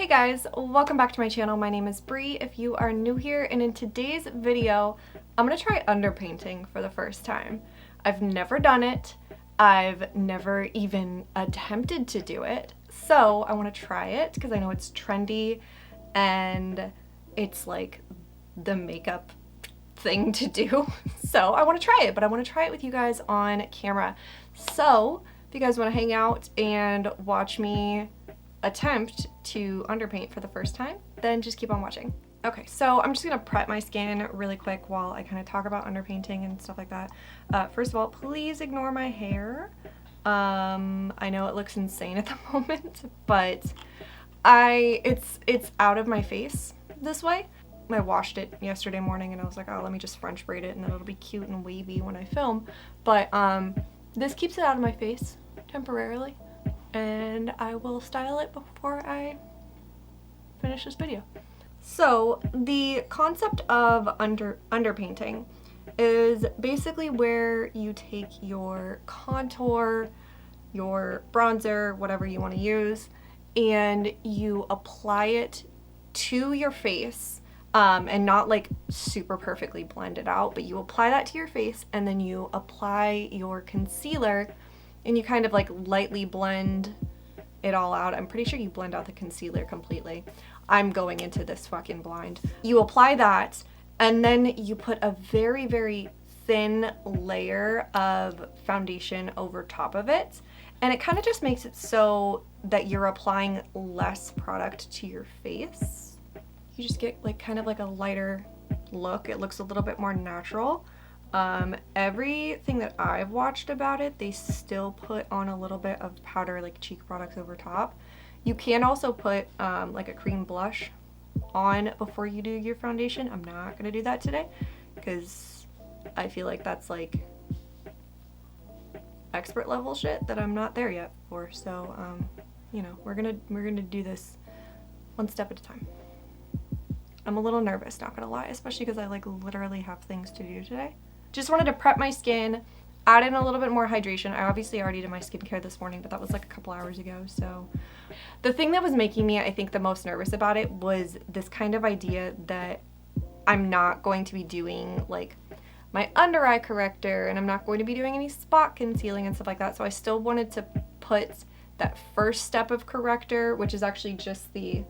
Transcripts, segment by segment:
guys, welcome back to my channel. My name is Bree if you are new here, and in today's video I'm gonna try underpainting for the first time. I've never done it. I've never even attempted to do it, so I want to try it because I know it's trendy and it's like the makeup thing to do. So I want to try it, but I want to try it with you guys on camera. So if you guys want to hang out and watch me attempt to underpaint for the first time, then just keep on watching. Okay, so I'm just gonna prep my skin really quick while I kind of talk about underpainting and stuff like that. First of all, please ignore my hair. I know it looks insane at the moment, but it's out of my face this way. I washed it yesterday morning and I was like, oh, let me just French braid it and then it'll be cute and wavy when I film. But this keeps it out of my face temporarily, and I will style it before I finish this video. So the concept of underpainting is basically where you take your contour, your bronzer, whatever you want to use, and you apply it to your face, and not like super perfectly blend it out, but you apply that to your face and then you apply your concealer and you kind of like lightly blend it all out. I'm pretty sure you blend out the concealer completely. I'm going into this fucking blind. You apply that and then you put a very, very thin layer of foundation over top of it. And it kind of just makes it so that you're applying less product to your face. You just get like kind of like a lighter look. It looks a little bit more natural. Everything that I've watched about it, they still put on a little bit of powder, like cheek products over top. You can also put like a cream blush on before you do your foundation. I'm not gonna do that today because I feel like that's like expert level shit that I'm not there yet for. So you know, we're gonna do this one step at a time. I'm a little nervous, not gonna lie, especially because I like literally have things to do today. Just wanted to prep my skin, add in a little bit more hydration. I obviously already did my skincare this morning, but that was like a couple hours ago. So the thing that was making me, I think, the most nervous about it was this kind of idea that I'm not going to be doing like my under eye corrector and I'm not going to be doing any spot concealing and stuff like that. So I still wanted to put that first step of corrector, which is actually just the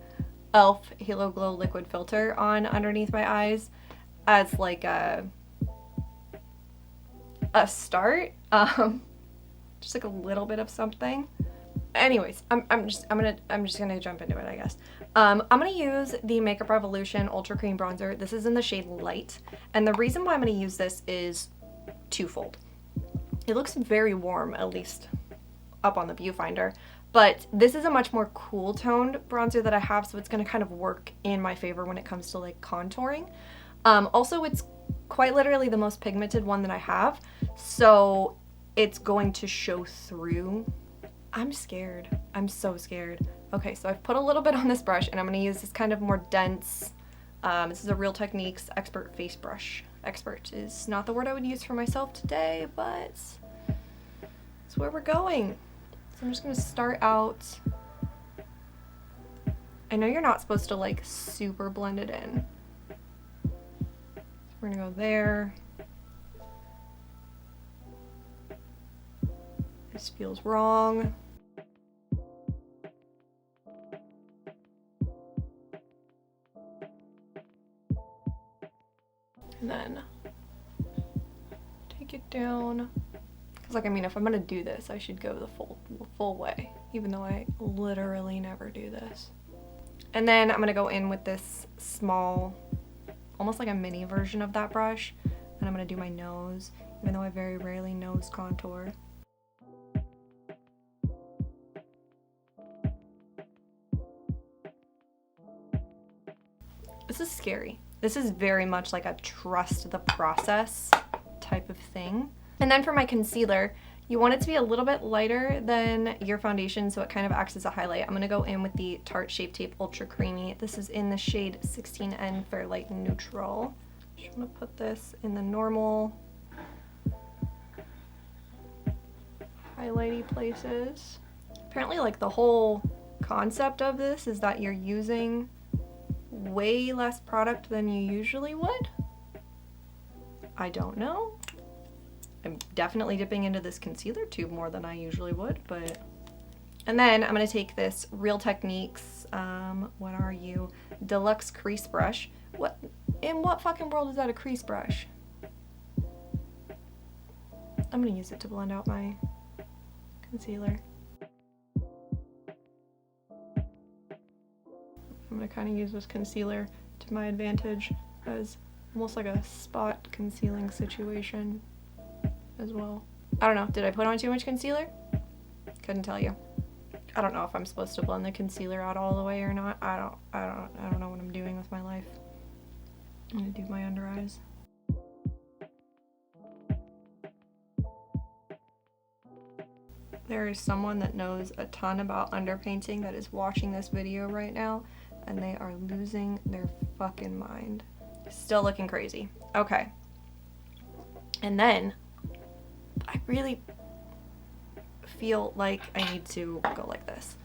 e.l.f. Halo Glow liquid filter on underneath my eyes, as like a start, just like a little bit of something. Anyways, I'm just gonna jump into it, I guess. I'm gonna use the Makeup Revolution Ultra Cream Bronzer. This is in the shade Light, and the reason why I'm gonna use this is twofold. It looks very warm, at least up on the viewfinder, but this is a much more cool toned bronzer that I have, so it's gonna kind of work in my favor when it comes to like contouring. Also, it's quite literally the most pigmented one that I have, so it's going to show through. I'm scared. I'm so scared. Okay, so I've put a little bit on this brush and I'm going to use this kind of more dense, this is a Real Techniques Expert Face Brush. Expert is not the word I would use for myself today, but it's where we're going. So I'm just going to start out. I know you're not supposed to like super blend it in. We're gonna go there. This feels wrong. And then take it down. Cause like, I mean, if I'm gonna do this, I should go the full way, even though I literally never do this. And then I'm gonna go in with this small, almost like a mini version of that brush, and I'm gonna do my nose, even though I very rarely nose contour. This is scary. This is very much like a trust the process type of thing. And then for my concealer, you want it to be a little bit lighter than your foundation, so it kind of acts as a highlight. I'm gonna go in with the Tarte Shape Tape Ultra Creamy. This is in the shade 16N Fairlight Neutral. Just wanna put this in the normal highlighty places. Apparently like the whole concept of this is that you're using way less product than you usually would. I don't know. I'm definitely dipping into this concealer tube more than I usually would, but... And then I'm gonna take this Real Techniques, what are you? Deluxe Crease Brush. In what fucking world is that a crease brush? I'm gonna use it to blend out my concealer. I'm gonna kind of use this concealer to my advantage as almost like a spot concealing situation as well. I don't know, did I put on too much concealer? Couldn't tell you. I don't know if I'm supposed to blend the concealer out all the way or not. I don't know what I'm doing with my life. I'm gonna do my under eyes. There is someone that knows a ton about underpainting that is watching this video right now, and they are losing their fucking mind. Still looking crazy. Okay. And then I really feel like I need to go like this.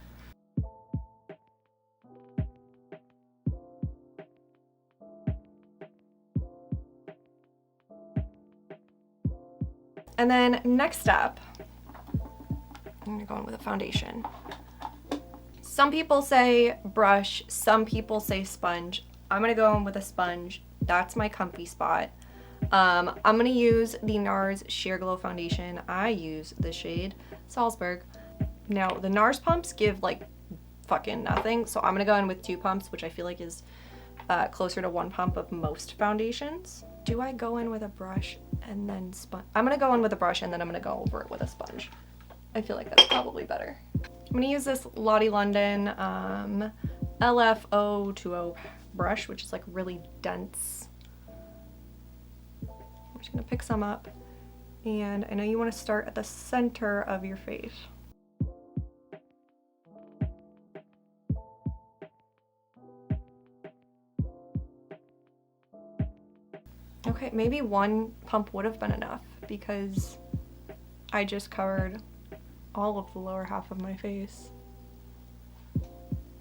And then next up, I'm gonna go in with a foundation. Some people say brush, some people say sponge. I'm gonna go in with a sponge. That's my comfy spot. I'm gonna use the NARS Sheer Glow Foundation. I use the shade Salzburg. Now, the NARS pumps give like fucking nothing, so I'm gonna go in with 2 pumps, which I feel like is closer to 1 pump of most foundations. Do I go in with a brush and then sponge? I'm gonna go in with a brush and then I'm gonna go over it with a sponge. I feel like that's probably better. I'm gonna use this Lottie London LF020 brush, which is like really dense. I'm just gonna pick some up. And I know you wanna start at the center of your face. Okay, maybe 1 pump would have been enough because I just covered all of the lower half of my face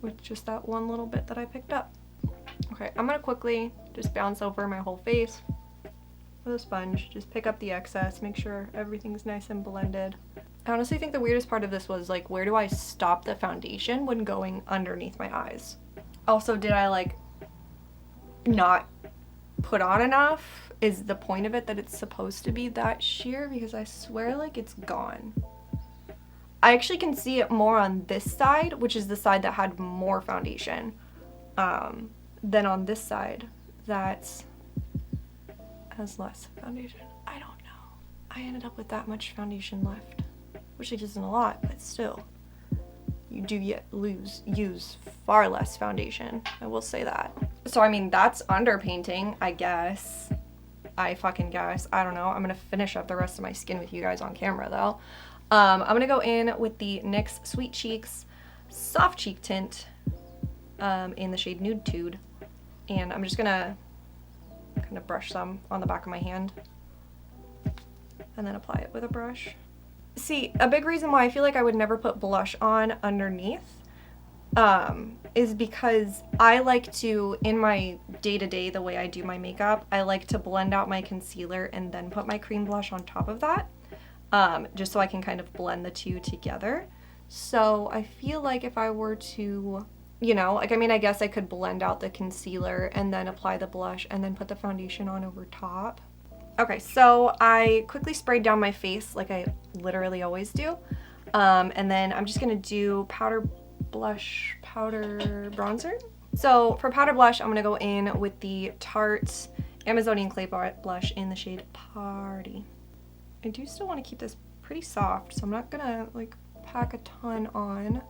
with just that one little bit that I picked up. Okay, I'm gonna quickly just bounce over my whole face with a sponge, just pick up the excess, make sure everything's nice and blended. I honestly think the weirdest part of this was like, where do I stop the foundation when going underneath my eyes? Also, did I like not put on enough? Is the point of it that it's supposed to be that sheer? Because I swear like it's gone. I actually can see it more on this side, which is the side that had more foundation, than on this side that has less foundation. I don't know. I ended up with that much foundation left, which isn't a lot, but still. You do use far less foundation, I will say that. So I mean, that's underpainting, I guess. I fucking guess. I don't know. I'm gonna finish up the rest of my skin with you guys on camera though. I'm gonna go in with the NYX Sweet Cheeks Soft Cheek Tint in the shade Nude Tude. And I'm just gonna kind of brush some on the back of my hand and then apply it with a brush. See, a big reason why I feel like I would never put blush on underneath is because I like to, in my day-to-day, the way I do my makeup, I like to blend out my concealer and then put my cream blush on top of that. Just so I can kind of blend the two together. So I feel like if I were to, you know, like, I mean, I guess I could blend out the concealer and then apply the blush and then put the foundation on over top. Okay, so I quickly sprayed down my face like I literally always do. And then I'm just gonna do powder bronzer. So for powder blush, I'm gonna go in with the Tarte Amazonian Clay blush in the shade Party. I do still want to keep this pretty soft, so I'm not gonna like pack a ton on.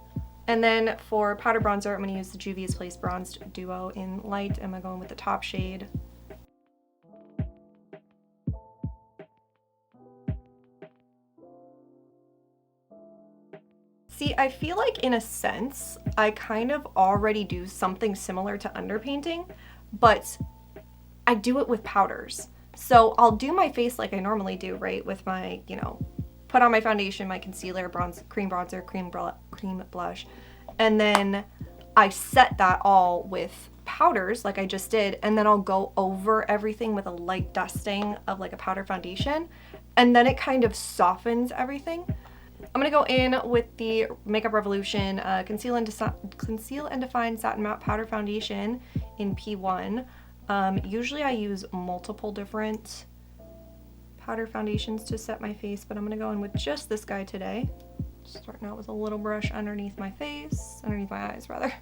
And then for powder bronzer, I'm gonna use the Juvia's Place Bronzed Duo in Light. I'm gonna go in with the top shade. See, I feel like in a sense, I kind of already do something similar to underpainting, but I do it with powders. So I'll do my face like I normally do, right? With my, you know, put on my foundation, my concealer, cream bronzer, cream blush, and then I set that all with powders like I just did, and then I'll go over everything with a light dusting of like a powder foundation, and then it kind of softens everything. I'm gonna go in with the Makeup Revolution Conceal and Define Satin Matte Powder Foundation in P1. Usually I use multiple different powder foundations to set my face, but I'm gonna go in with just this guy today. Starting out with a little brush underneath my eyes rather.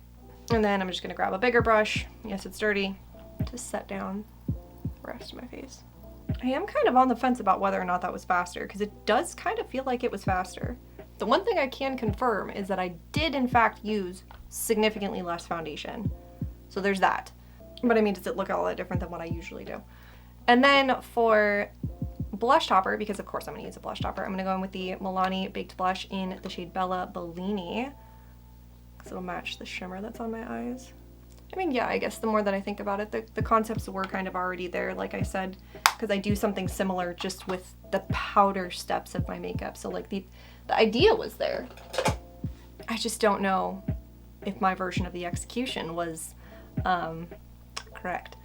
And then I'm just gonna grab a bigger brush, yes it's dirty, to set down the rest of my face. I am kind of on the fence about whether or not that was faster, because it does kind of feel like it was faster. The one thing I can confirm is that I did in fact use significantly less foundation. So there's that. But I mean, does it look all that different than what I usually do? And then for blush topper, because of course I'm gonna use a blush topper, I'm gonna go in with the Milani Baked Blush in the shade Bella Bellini, because it'll match the shimmer that's on my eyes. I mean, yeah, I guess the more that I think about it, the concepts were kind of already there, like I said, because I do something similar just with the powder steps of my makeup. So like the idea was there. I just don't know if my version of the execution was correct.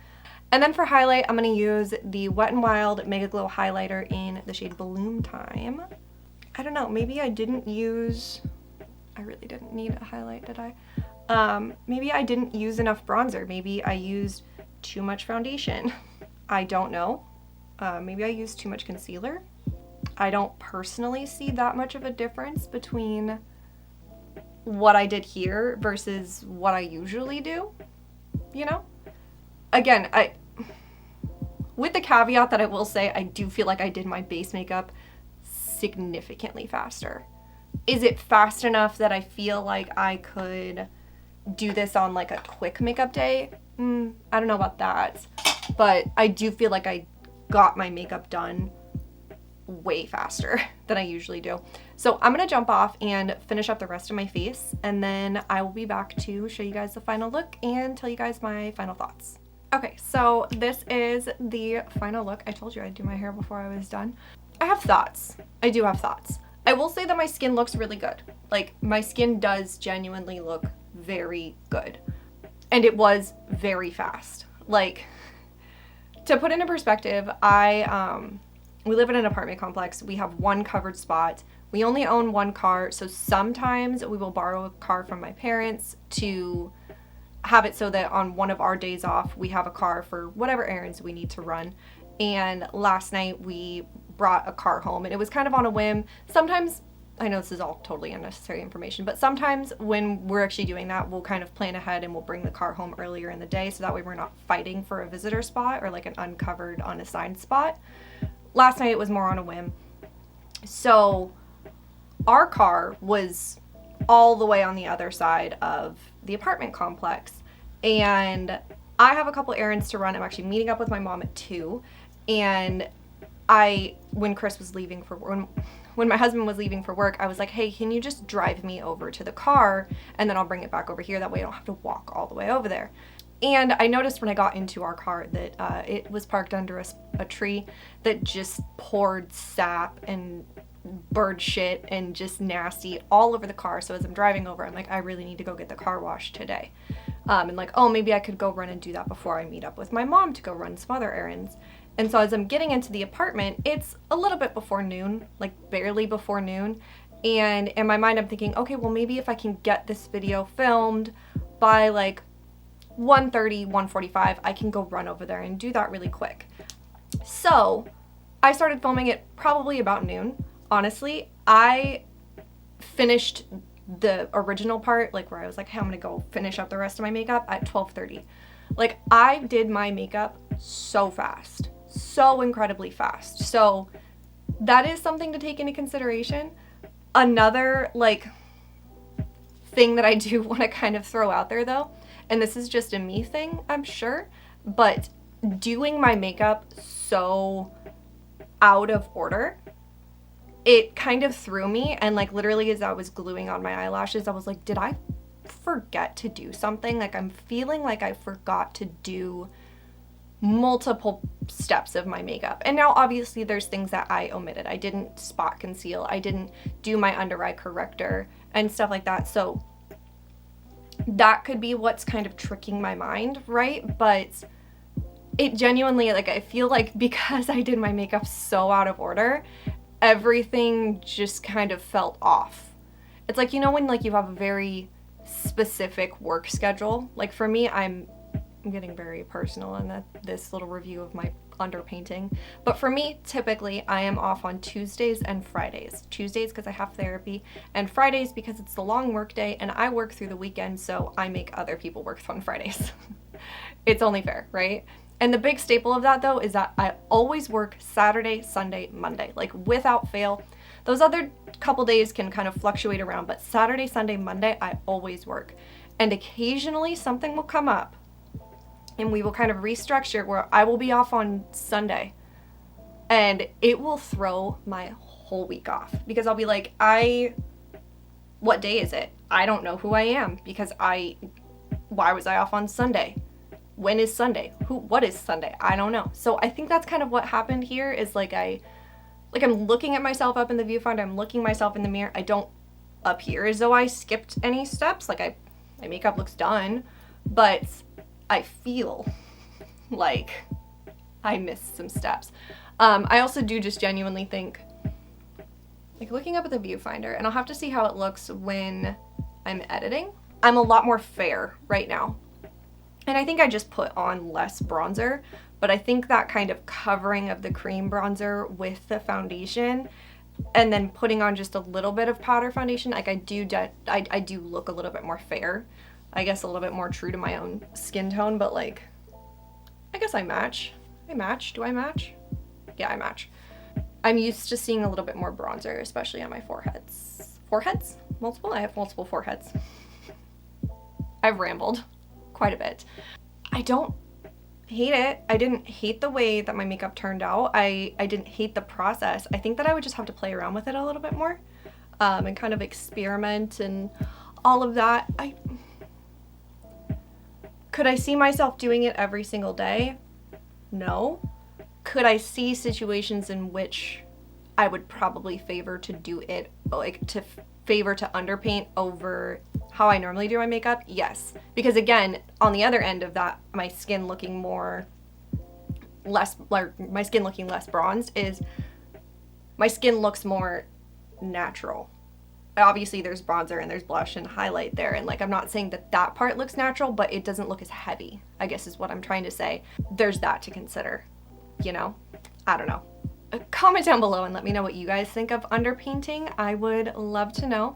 And then for highlight, I'm going to use the Wet n Wild Mega Glow Highlighter in the shade Balloon Time. I don't know, maybe I didn't use... I really didn't need a highlight, did I? Maybe I didn't use enough bronzer. Maybe I used too much foundation. I don't know. Maybe I used too much concealer. I don't personally see that much of a difference between what I did here versus what I usually do, you know? Again, with the caveat that I will say I do feel like I did my base makeup significantly faster. Is it fast enough that I feel like I could do this on like a quick makeup day? I don't know about that, but I do feel like I got my makeup done way faster than I usually do. So I'm gonna jump off and finish up the rest of my face, and then I will be back to show you guys the final look and tell you guys my final thoughts. Okay, so this is the final look. I told you I'd do my hair before I was done. I have thoughts. I do have thoughts. I will say that my skin looks really good. Like, my skin does genuinely look very good. And it was very fast. Like, to put into perspective, we live in an apartment complex. We have one covered spot. We only own one car, so sometimes we will borrow a car from my parents to have it so that on one of our days off, we have a car for whatever errands we need to run. And last night we brought a car home, and it was kind of on a whim. Sometimes, I know this is all totally unnecessary information, but sometimes when we're actually doing that, we'll kind of plan ahead and we'll bring the car home earlier in the day, so that way we're not fighting for a visitor spot or like an uncovered, unassigned spot. Last night it was more on a whim. So our car was all the way on the other side of the apartment complex, and I have a couple errands to run. I'm actually meeting up with my mom at 2, and when Chris was leaving for when my husband was leaving for work, I was like, hey, can you just drive me over to the car and then I'll bring it back over here, that way I don't have to walk all the way over there. And I noticed when I got into our car that it was parked under a tree that just poured sap and bird shit and just nasty all over the car. So as I'm driving over, I'm like, I really need to go get the car washed today. And like, oh, maybe I could go run and do that before I meet up with my mom to go run some other errands. And so as I'm getting into the apartment, it's a little bit before noon, like barely before noon. And in my mind, I'm thinking, okay, well, maybe if I can get this video filmed by like 1:30, 1:45, I can go run over there and do that really quick. So I started filming it probably about noon. Honestly, I finished the original part, like where I was like, hey, I'm gonna go finish up the rest of my makeup at 12:30. Like, I did my makeup so fast, so incredibly fast. So that is something to take into consideration. Another like thing that I do want to kind of throw out there though, and this is just a me thing, I'm sure, but doing my makeup so out of order, it kind of threw me. And like literally as I was gluing on my eyelashes, I was like, did I forget to do something? Like, I'm feeling like I forgot to do multiple steps of my makeup. And now obviously there's things that I omitted. I didn't spot conceal, I didn't do my under eye corrector and stuff like that. So that could be what's kind of tricking my mind, right? But it genuinely, like, I feel like because I did my makeup so out of order, everything just kind of felt off. It's like, you know, when like you have a very specific work schedule. Like for me, I'm getting very personal in this little review of my underpainting. But for me, typically, I am off on Tuesdays and Fridays. Tuesdays because I have therapy, and Fridays because it's the long work day and I work through the weekend, so I make other people work on Fridays. It's only fair, right? And the big staple of that, though, is that I always work Saturday, Sunday, Monday, like without fail. Those other couple days can kind of fluctuate around, but Saturday, Sunday, Monday, I always work. And occasionally something will come up and we will kind of restructure where I will be off on Sunday and it will throw my whole week off because I'll be like, what day is it? I don't know who I am because why was I off on Sunday? When is Sunday? What is Sunday? I don't know. So I think that's kind of what happened here is like I'm looking at myself up in the viewfinder, I'm looking myself in the mirror. I don't appear as though I skipped any steps. Like my makeup looks done, but I feel like I missed some steps. I also do just genuinely think, like looking up at the viewfinder, and I'll have to see how it looks when I'm editing, I'm a lot more fair right now. And I think I just put on less bronzer, but I think that kind of covering of the cream bronzer with the foundation and then putting on just a little bit of powder foundation, like I do look a little bit more fair. I guess a little bit more true to my own skin tone, but like, I guess I match. I match. Do I match? Yeah, I match. I'm used to seeing a little bit more bronzer, especially on my foreheads. Foreheads? Multiple? I have multiple foreheads. I've rambled quite a bit. I don't hate it. I didn't hate the way that my makeup turned out. I didn't hate the process. I think that I would just have to play around with it a little bit more and kind of experiment and all of that. Could I see myself doing it every single day? No. Could I see situations in which I would probably favor to do it, like to favor to underpaint over how I normally do my makeup? Yes. Because again, on the other end of that, my skin looking less bronzed is my skin looks more natural. Obviously there's bronzer and there's blush and highlight there, and like I'm not saying that that part looks natural, but it doesn't look as heavy, I guess is what I'm trying to say. There's that to consider, you know? I don't know. Comment down below and let me know what you guys think of underpainting. I would love to know.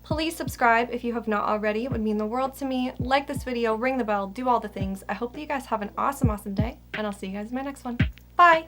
Please subscribe if you have not already. It would mean the world to me. Like this video, ring the bell, do all the things. I hope that you guys have an awesome day, and I'll see you guys in my next one. Bye!